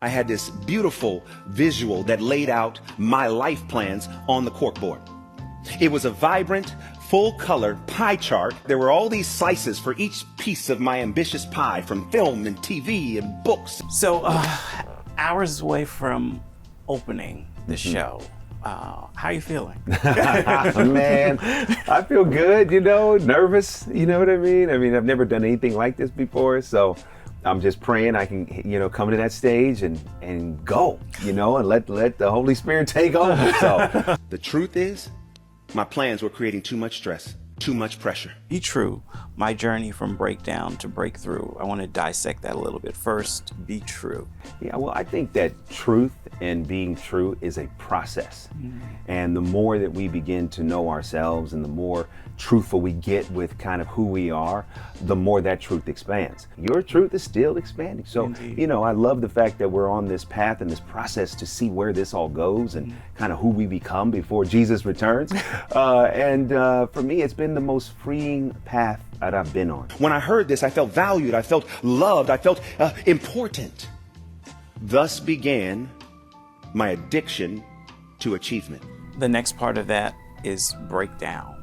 I had this beautiful visual that laid out my life plans on the corkboard. It was a vibrant, full-color pie chart. There were all these slices for each piece of my ambitious pie, from film and TV and books. So, hours away from opening the show, how are you feeling? Man, I feel good, nervous, you know what I mean? I've never done anything like this before, so I'm just praying I can, come to that stage and go, and let the Holy Spirit take over. So the truth is, my plans were creating too much stress, too much pressure. Be true. My journey from breakdown to breakthrough. I want to dissect that a little bit. First, be true. Yeah, well, I think that truth and being true is a process. And the more that we begin to know ourselves and the more truthful we get with kind of who we are, the more that truth expands. Your truth is still expanding. So, Indeed. I love the fact that we're on this path and this process to see where this all goes and kind of who we become before Jesus returns. For me, it's been the most freeing path that I've been on. When I heard this, I felt valued, I felt loved, I felt important. Thus began my addiction to achievement. The next part of that is breakdown.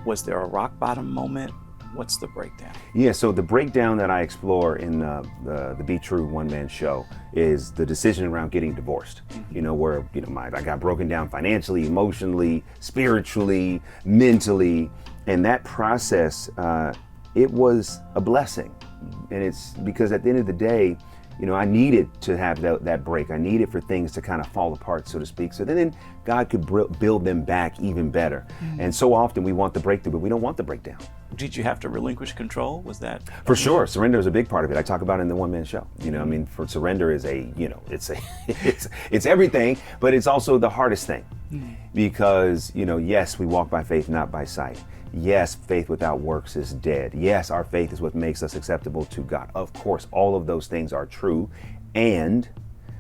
Was there a rock bottom moment? What's the breakdown? Yeah, so the breakdown that I explore in the Be True one-man show is the decision around getting divorced. Where I got broken down financially, emotionally, spiritually, mentally, and that process, it was a blessing. And it's because at the end of the day, I needed to have that break. I needed for things to kind of fall apart, so to speak. So then God could build them back even better. And so often we want the breakthrough, but we don't want the breakdown. Did you have to relinquish control? Was that? For sure. Surrender is a big part of it. I talk about it in the one-man show. For surrender is it's everything, but it's also the hardest thing. Because, yes, we walk by faith, not by sight. Yes, faith without works is dead. Yes, our faith is what makes us acceptable to God. Of course, all of those things are true. And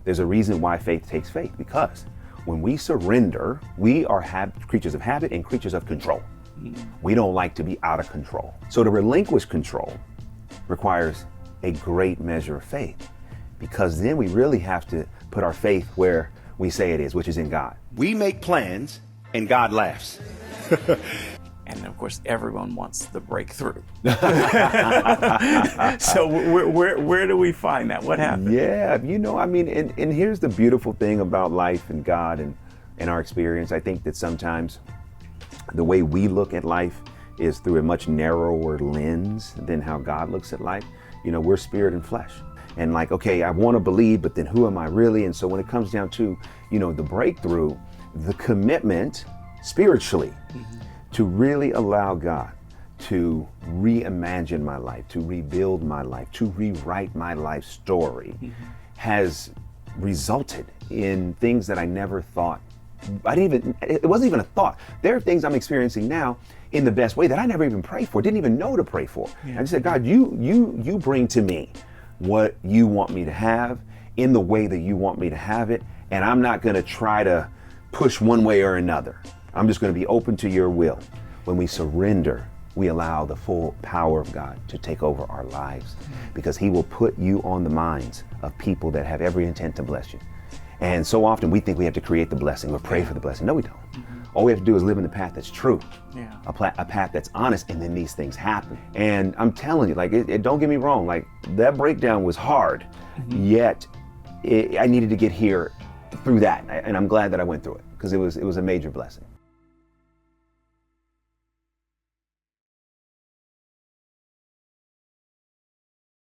there's a reason why faith takes faith, because when we surrender, we are creatures of habit and creatures of control. We don't like to be out of control. So to relinquish control requires a great measure of faith, because then we really have to put our faith where we say it is, which is in God. We make plans and God laughs. And of course, everyone wants the breakthrough. So where do we find that? What happened? Yeah, and here's the beautiful thing about life and God and our experience. I think that sometimes the way we look at life is through a much narrower lens than how God looks at life. We're spirit and flesh. And okay, I want to believe, but then who am I really? And so when it comes down to, the breakthrough, the commitment spiritually, to really allow God to reimagine my life, to rebuild my life, to rewrite my life story, has resulted in things that I never thought. It wasn't even a thought. There are things I'm experiencing now in the best way that I never even prayed for, didn't even know to pray for. I just said, God, you bring to me what you want me to have in the way that you want me to have it, and I'm not going to try to push one way or another. I'm just going to be open to your will. When we surrender, we allow the full power of God to take over our lives, because he will put you on the minds of people that have every intent to bless you. And so often we think we have to create the blessing or pray for the blessing. No, we don't. All we have to do is live in the path that's true, a path that's honest, and then these things happen. And I'm telling you, don't get me wrong, that breakdown was hard, yet I needed to get here through that. And I'm glad that I went through it, because it was a major blessing.